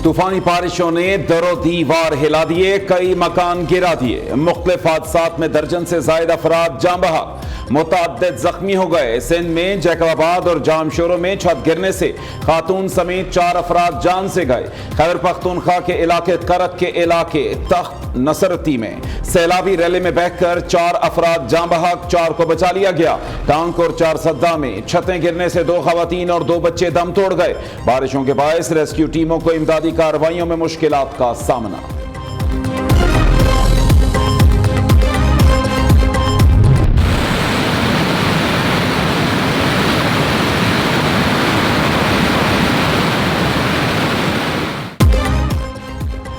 तूफानी बारिशों ने दरो दीवार हिला दिए, कई मकान गिरा दिए। मुख्तलिफ हादसात में दर्जन से ज्यादा अफराद जान बहक, मुतअद्दिद जख्मी हो गए। सिंध में जैकबाबाद और जामशोरों में छत गिरने से खातून समेत 4 अफराद जान से गए। खैबर पख्तूनख्वा के इलाके करत के इलाके तख्त नसरती में सैलाबी रैली में बहकर 4 अफराद जान बहक, 4 को बचा लिया गया। टांक और 4 सद्दा में छतें गिरने से 2 खवातीन और 2 बच्चे दम तोड़ गए। बारिशों के बायस रेस्क्यू टीमों को इमदादी कार्रवाइयों में मुश्किलात का सामना।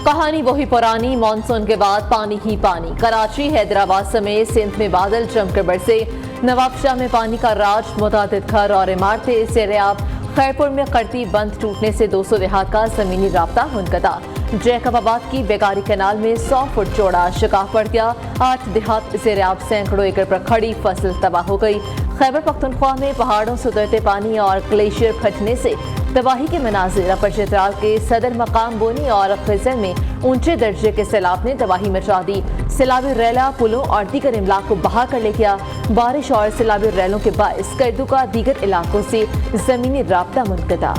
कहानी वही पुरानी, मानसून के बाद पानी ही पानी। कराची, हैदराबाद समेत सिंध में बादल जमकर बरसे। नवाबशाह में पानी का राज, मुतादिद घर और इमारतें सैराब। खैरपुर में करती बंद टूटने से 200 देहात का जमीनी राब्ता मुनक़ता। जैकबाबाद की बेगारी कैनाल में 100 फुट चौड़ा शिकाफ पड़ गया। 8 देहात सैराब, सैकड़ों एकड़ पर खड़ी फसल तबाह हो गई। खैबर पख्तूनख्वा में पहाड़ों से उतरते पानी और ग्लेशियर फटने से तबाही के मनाजिर। अपर चित्राल के सदर मकाम बोनी और खिजर में ऊंचे दर्जे के सैलाब ने तबाही मचा दी। सैलाबी रैला पुलों और दीगर इमलाक को बहा कर ले गया। बारिश और सैलाबी रैलों के बायस कर्दू का दीगर इलाकों से जमीनी राब्ता मुनक़ता।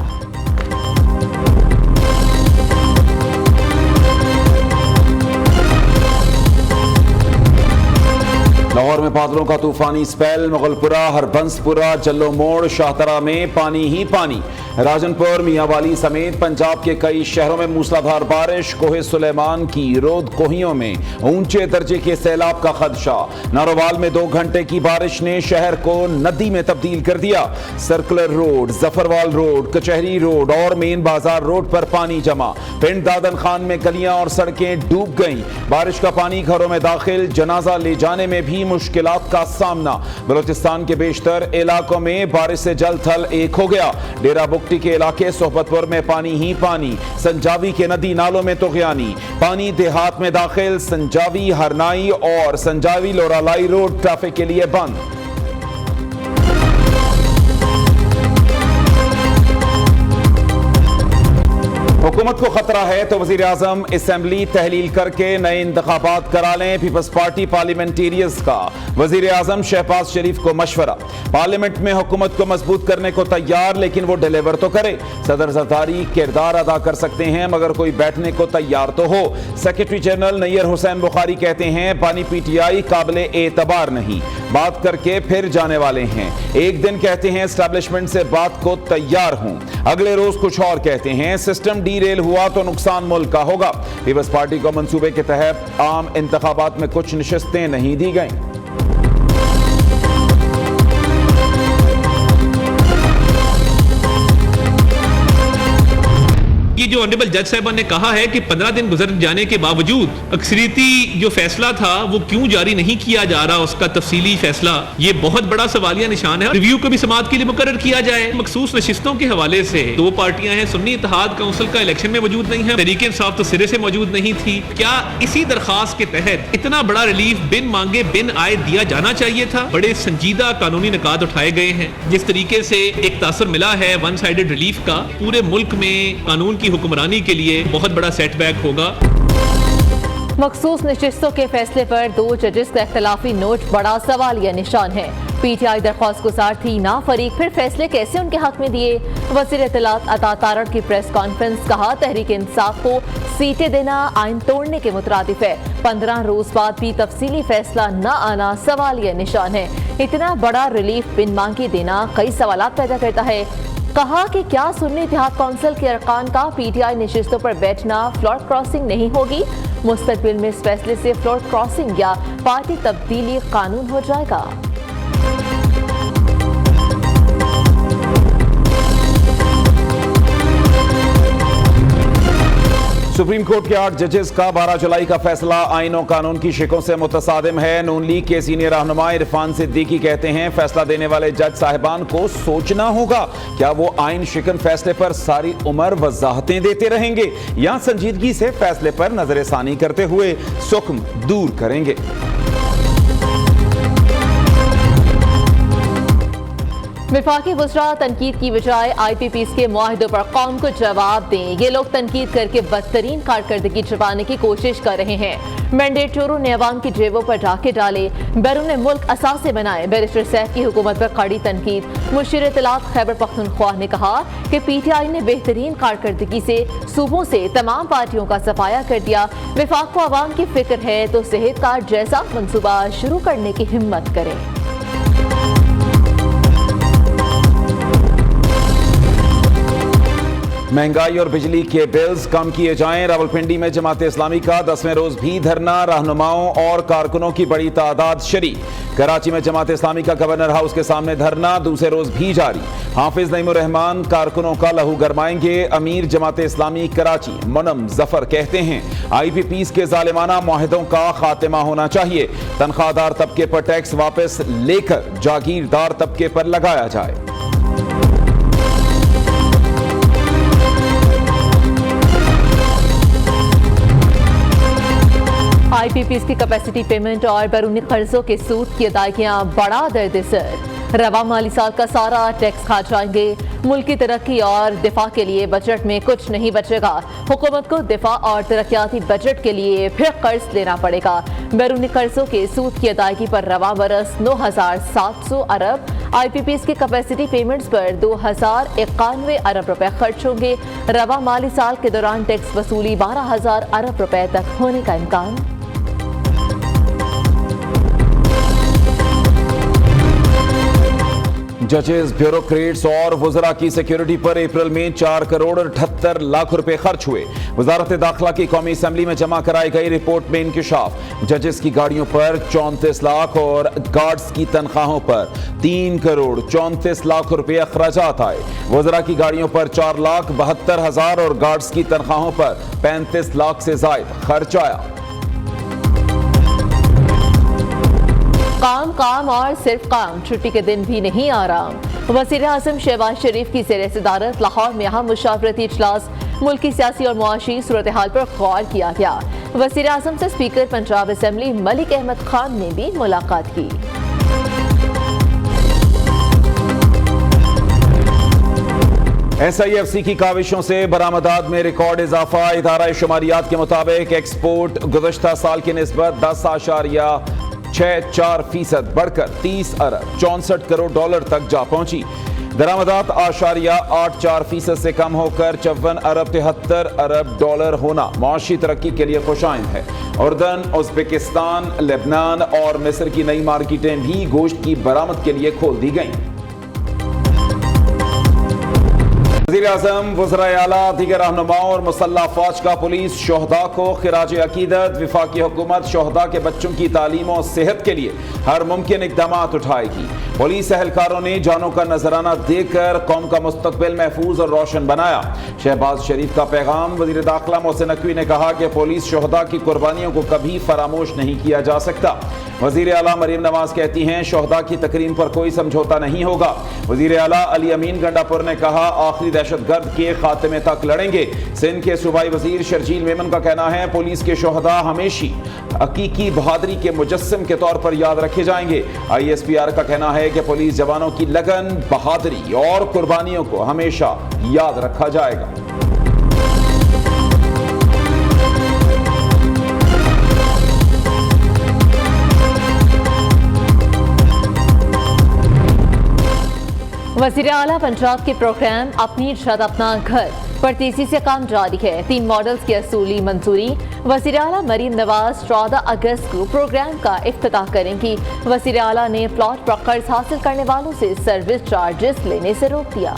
लाहौर में बादलों का तूफानी स्पेल। मुगलपुरा, हरबंसपुरा, जल्लो मोड़, शाहतरा में पानी ही पानी। राजनपुर, मियांवाली समेत पंजाब के कई शहरों में मूसलाधार बारिश। कोहे सुलेमान की रोद कोहियों में ऊंचे दर्जे के सैलाब का खदशा। नारोवाल में 2 घंटे की बारिश ने शहर को नदी में तब्दील कर दिया। सर्कुलर रोड, जफरवाल रोड, कचहरी रोड और मेन बाजार रोड पर पानी जमा। पिंड दादन खान में गलियां और सड़कें डूब गईं। बारिश का पानी घरों में दाखिल, जनाजा ले जाने में भी मुश्किलात का सामना। बलोचिस्तान के बेशतर इलाकों में बारिश से जल थल एक हो गया। डेरा बुगटी के इलाके सोहबतपुर में पानी ही पानी। संजावी के नदी नालों में तुगयानी। पानी देहात में दाखिल। संजावी, हरनाई और संजावी लोरालाई रोड ट्रैफिक के लिए बंद। हुकूमत को खतरा है तो वजीर आजम असेंबली तहलील करके नए इंतखाबात करा लें। पीपल्स पार्टी पार्लियामेंटेरियंस का वजीर आजम शहबाज शरीफ को मशवरा। पार्लियामेंट में हुकूमत को मजबूत करने को तैयार, लेकिन वो डिलीवर तो करे। सदर जरदारी किरदार अदा कर सकते हैं मगर कोई बैठने को तैयार तो हो। सेक्रेटरी जनरल नैयर हुसैन बुखारी कहते हैं पानी पीटीआई काबिले एतबार नहीं, बात करके फिर जाने वाले हैं। एक दिन कहते हैं एस्टैब्लिशमेंट से बात को तैयार हूं, अगले रोज कुछ और कहते हैं। सिस्टम डीरेल हुआ तो नुकसान मुल्क का होगा। पीपल्स पार्टी को मंसूबे के तहत आम इंतखाबात में कुछ नशिस्तें नहीं दी गईं। ये जो ऑनरेबल जज साहब ने कहा है कि 15 दिन गुजर जाने के बावजूद अक्सरियती जो फैसला था वो क्यों जारी नहीं किया जा रहा, उसका तफसीली फैसला, ये बहुत बड़ा सवालिया निशान है। रिव्यू को भी समाअत के लिए मुकर्रर किया जाए। मखसूस नशिस्तों के हवाले से 2 पार्टियां हैं। सुन्नी इत्तेहाद काउंसिल का इलेक्शन में मौजूद नहीं है, तहरीक इंसाफ तो सिरे से मौजूद नहीं थी। क्या इसी दरखास्त के तहत इतना बड़ा रिलीफ बिन मांगे बिन आए दिया जाना चाहिए था? बड़े संजीदा कानूनी निकात उठाए गए हैं। जिस तरीके से एक तासर मिला है वन साइडेड रिलीफ का, पूरे मुल्क में कानून की हुक्मरानी के लिए बहुत बड़ा सेटबैक होगा। मखसूस नशिस्तों के फैसले पर 2 जजेस का इख्तलाफी नोट बड़ा सवालिया निशान है। पीटीआई दरख्वास्त गुजार थी ना फरीक, फिर फैसले कैसे उनके हक में दिए? वज़ीर इत्तलात अता तारड़ की प्रेस कॉन्फ्रेंस, कहा तहरीक इंसाफ को सीटें देना आइन तोड़ने के मुतरादिफ है। 15 रोज बाद भी तफसीली फैसला न आना सवालिया निशान है। इतना बड़ा रिलीफ बिन मांगे देना कई सवालात पैदा करता है। कहा कि क्या सुन्नी इत्तेहाद काउंसिल के अरकान का पीटीआई नशिस्तों पर बैठना फ्लोर क्रॉसिंग नहीं होगी? मुस्तकबिल में इस फैसले से फ्लोर क्रॉसिंग या पार्टी तब्दीली कानून हो जाएगा। सुप्रीम कोर्ट के 8 जजेस का 12 जुलाई का फैसला आइन और कानून की शिकों से मुतसादिम है। नून लीग के सीनियर रहनुमा इरफान सिद्दीकी कहते हैं फैसला देने वाले जज साहिबान को सोचना होगा, क्या वो आइन शिकन फैसले पर सारी उम्र वजाहतें देते रहेंगे या संजीदगी से फैसले पर नजरसानी करते हुए सुख्म दूर करेंगे। वफाकी वज़रा तनकीद की बजाय IPPs के मुआहदों पर कौम को जवाब दें। ये लोग तनकीद करके बदतरीन कारकर्दगी छुपाने की कोशिश कर रहे हैं। मैंडेट चोरों ने अवाम की जेबों पर डाके डाले, बैरून मुल्क असासे बनाए। बैरिस्टर सैफ की हुकूमत पर कड़ी तनकीद। मुशीर इत्तलात खैबर पख्तूनख्वा ने कहा कि PTI ने बेहतरीन कारकर्दगी से सूबों से तमाम पार्टियों का सफाया कर दिया। वफाक को अवाम की फिक्र है तो सेहत कार्ड जैसा मनसूबा शुरू करने की हिम्मत करें। महंगाई और बिजली के बिल्स कम किए जाएं। रावलपिंडी में जमात इस्लामी का 10वें रोज भी धरना, रहनुमाओं और कारकुनों की बड़ी तादाद शरीक। कराची में जमात इस्लामी का गवर्नर हाउस के सामने धरना दूसरे रोज भी जारी। हाफिज नईमुर रहमान कारकुनों का लहू गरमाएंगे। अमीर जमात इस्लामी कराची मुनम जफर कहते हैं IPPs के जालिमाना मुआहदों का खात्मा होना चाहिए। तनख्वाहदार तबके पर टैक्स वापस लेकर जागीरदार तबके पर लगाया जाए। IPPs की कैपेसिटी पेमेंट और बैरूनी कर्जों के सूद की अदायगियां बड़ा दर्द-ए-सर। रवा माली साल का सारा टैक्स खा जाएंगे। मुल्क की तरक्की और दिफा के लिए बजट में कुछ नहीं बचेगा। हुकूमत को दिफा और तरक्याती बजट के लिए फिर कर्ज लेना पड़ेगा। बैरूनी कर्जों के सूद की अदायगी पर रवा बरस 9,700 अरब, IPPs की कैपेसिटी पेमेंट्स पर 2,091 अरब रुपए खर्च होंगे। रवा माली साल के दौरान टैक्स वसूली 12,000 अरब रुपए तक होने का इम्कान। जजेस, ब्यूरोक्रेट्स और वज़रा की सिक्योरिटी पर अप्रैल में 4 करोड़ 78 लाख रुपए खर्च हुए। वजारत दाखिला की कौमी असम्बली में जमा कराई गई रिपोर्ट में इंकिशाफ। जजेस की गाड़ियों पर 34 लाख और गार्ड्स की तनख्वाहों पर 3 करोड़ 34 लाख रुपए अखराजात आए। वज़रा की गाड़ियों पर 4,72,000 और गार्ड्स की तनख्वाहों पर 35 लाख से जायद खर्च आया। काम काम और सिर्फ काम, छुट्टी के दिन भी नहीं आराम। वज़ीर आज़म शहबाज शरीफ की ज़ेर सदारत लाहौर में अहम मुशावरती इजलास, मुल्की सियासी और मुआशी सूरत हाल पर गौर किया गया। वज़ीर आज़म से स्पीकर पंजाब असम्बली मलिक अहमद खान ने भी मुलाकात की। SIFC की काविशों से बरामदात में रिकॉर्ड इजाफा। इदारा शुमारियात के मुताबिक एक्सपोर्ट गुज़श्ता साल की निस्बत 10.64% बढ़कर 30 अरब 64 करोड़ डॉलर तक जा पहुंची। दरामदात 8.84% से कम होकर 54 अरब 73 अरब डॉलर होना मुआशी तरक्की के लिए खुशाइंद है। उर्दन, उज़्बेकिस्तान, लेबनान और मिस्र की नई मार्केटें भी गोश्त की बरामद के लिए खोल दी गईं। वज़ीर आज़म, वज़राए आला, दीगर रहनुमाओं और मुसल्लह अफ़वाज का पुलिस शोहदा को खिराज अकीदत। वफाकी हुकूमत शोहदा के बच्चों की तालीम और सेहत के लिए हर मुमकिन इक़दाम उठाएगी। पुलिस एहलकारों ने जानों का नजराना देकर कौम का मुस्तकबिल महफूज और रोशन बनाया। शहबाज शरीफ का पैगाम। वज़ीर दाखिला मोहसिन नकवी ने कहा कि पुलिस शोहदा की कुर्बानियों को कभी फरामोश नहीं किया जा सकता। वज़ीर आला मरीम नवाज कहती हैं शोहदा की तकरीम पर कोई समझौता नहीं होगा। वज़ीर आला अली अमीन गंडापुर ने कहा आखिरी दहशतगर्द के खात्मे तक लड़ेंगे। सिंध के सूबाई वजीर शर्जील मेमन का कहना है पुलिस के शोहदा हमेशा हकीकी बहादुरी के मुजस्सम के तौर पर याद रखे जाएंगे। ISPR का कहना है कि पुलिस जवानों की लगन, बहादुरी और कुर्बानियों को हमेशा याद रखा जाएगा। वज़ीर आला पंजाब के प्रोग्राम अपनी छत अपना घर पर तेजी से काम जारी है। 3 मॉडल्स की असूली मंजूरी। वज़ीर आला मरीम नवाज 14 अगस्त को प्रोग्राम का इफ्तिताह करेंगी। वज़ीर आला ने प्लॉट पर कर्ज हासिल करने वालों से सर्विस चार्जेस लेने से रोक दिया।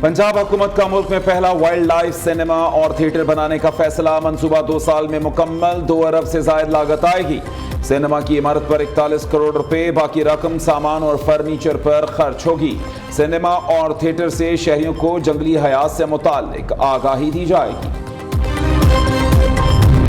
पंजाब हुकूमत का मुल्क में पहला वाइल्ड लाइफ सिनेमा और थिएटर बनाने का फैसला। मंसूबा 2 साल में मुकम्मल। 2 अरब से जायद लागत आएगी। सिनेमा की इमारत पर 41 करोड़ रुपए, बाकी रकम सामान और फर्नीचर पर खर्च होगी। सिनेमा और थिएटर से शहरियों को जंगली हयात से मुताल्लिक आगाही दी जाएगी।